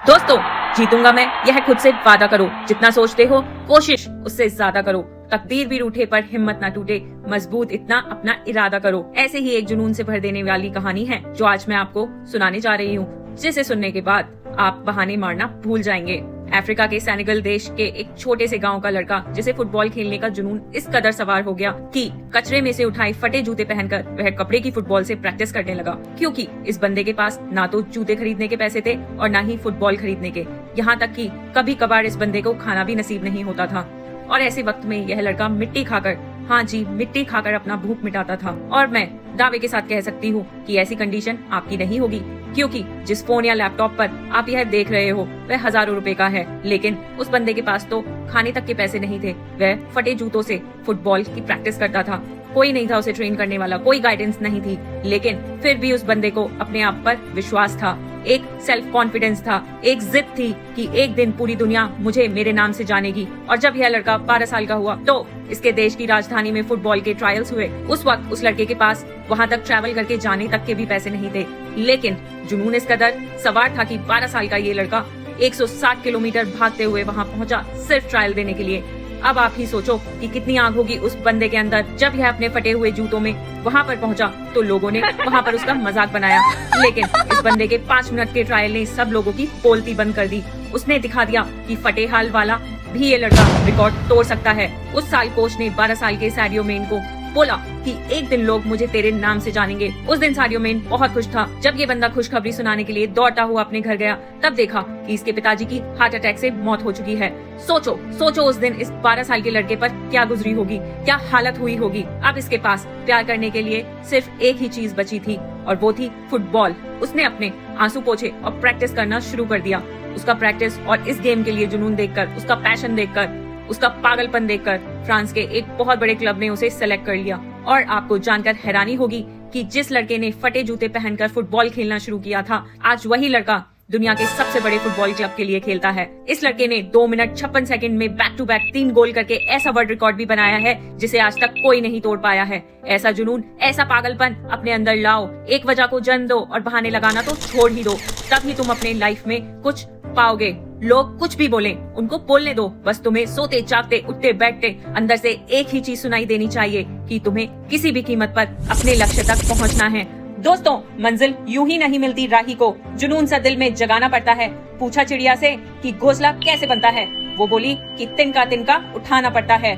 दोस्तों, जीतूंगा मैं, यह खुद से वादा करो। जितना सोचते हो कोशिश उससे ज्यादा करो। तकदीर भी रूठे पर हिम्मत ना टूटे, मजबूत इतना अपना इरादा करो। ऐसे ही एक जुनून से भर देने वाली कहानी है जो आज मैं आपको सुनाने जा रही हूँ, जिसे सुनने के बाद आप बहाने मारना भूल जाएंगे। अफ्रीका के सेनेगल देश के एक छोटे से गांव का लड़का, जिसे फुटबॉल खेलने का जुनून इस कदर सवार हो गया कि कचरे में से उठाए फटे जूते पहनकर वह कपड़े की फुटबॉल से प्रैक्टिस करने लगा। क्योंकि इस बंदे के पास ना तो जूते खरीदने के पैसे थे और ना ही फुटबॉल खरीदने के। यहाँ तक कि कभी कभार इस बंदे को खाना भी नसीब नहीं होता था। और ऐसे वक्त में यह लड़का मिट्टी खाकर, हाँ जी, मिट्टी खाकर अपना भूख मिटाता था। और मैं दावे के साथ कह सकती हूँ कि ऐसी कंडीशन आपकी नहीं होगी, क्योंकि जिस फोन या लैपटॉप पर आप यह देख रहे हो वह हजारों रुपए का है। लेकिन उस बंदे के पास तो खाने तक के पैसे नहीं थे। वह फटे जूतों से फुटबॉल की प्रैक्टिस करता था। कोई नहीं था उसे ट्रेन करने वाला, कोई गाइडेंस नहीं थी। लेकिन फिर भी उस बंदे को अपने आप पर विश्वास था, एक सेल्फ कॉन्फिडेंस था, एक जिद थी कि एक दिन पूरी दुनिया मुझे मेरे नाम से जानेगी। और जब यह लड़का 12 साल का हुआ तो इसके देश की राजधानी में फुटबॉल के ट्रायल्स हुए। उस वक्त उस लड़के के पास वहां तक ट्रैवल करके जाने तक के भी पैसे नहीं थे। लेकिन जुनून इस कदर सवार था कि 12 साल का ये लड़का 160 किलोमीटर भागते हुए वहां पहुंचा, सिर्फ ट्रायल देने के लिए। अब आप ही सोचो कि कितनी आग होगी उस बंदे के अंदर जब यह अपने फटे हुए जूतों में वहां पर पहुंचा तो लोगों ने वहां पर उसका मजाक बनाया। लेकिन इस बंदे के 5 मिनट के ट्रायल ने सब लोगों की बोलती बंद कर दी। उसने दिखा दिया कि फटे हाल वाला भी ये लड़का रिकॉर्ड तोड़ सकता है। उस साल कोच ने 12 साल के सैडियो मेन को बोला कि एक दिन लोग मुझे तेरे नाम से जानेंगे। उस दिन सैडियो मेन बहुत खुश था। जब ये बंदा खुशखबरी सुनाने के लिए दौड़ता हुआ अपने घर गया, तब देखा कि इसके पिताजी की हार्ट अटैक से मौत हो चुकी है। सोचो उस दिन इस 12 साल के लड़के पर क्या गुजरी होगी, क्या हालत हुई होगी। अब इसके पास प्यार करने के लिए सिर्फ एक ही चीज बची थी और वो थी फुटबॉल। उसने अपने आंसू पोंछे और प्रैक्टिस करना शुरू कर दिया। उसका प्रैक्टिस और इस गेम के लिए जुनून देखकर, उसका पैशन देखकर, उसका पागलपन देखकर फ्रांस के एक बहुत बड़े क्लब ने उसे सेलेक्ट कर लिया। और आपको जानकर हैरानी होगी कि जिस लड़के ने फटे जूते पहनकर फुटबॉल खेलना शुरू किया था, आज वही लड़का दुनिया के सबसे बड़े फुटबॉल क्लब के लिए खेलता है। इस लड़के ने 2 मिनट 56 सेकंड में बैक टू बैक 3 गोल करके ऐसा वर्ल्ड रिकॉर्ड भी बनाया है जिसे आज तक कोई नहीं तोड़ पाया है। ऐसा जुनून, ऐसा पागलपन अपने अंदर लाओ, एक वजह को जन्म दो और बहाने लगाना तो छोड़ ही दो। तभी तुम अपने लाइफ में कुछ पाओगे। लोग कुछ भी बोलें, उनको बोलने दो। बस तुम्हें सोते जागते उठते बैठते अंदर से एक ही चीज सुनाई देनी चाहिए कि तुम्हें किसी भी कीमत पर अपने लक्ष्य तक पहुंचना है। दोस्तों, मंजिल यूं ही नहीं मिलती राही को, जुनून सा दिल में जगाना पड़ता है। पूछा चिड़िया से कि घोंसला कैसे बनता है, वो बोली कि तिनका तिनका उठाना पड़ता है।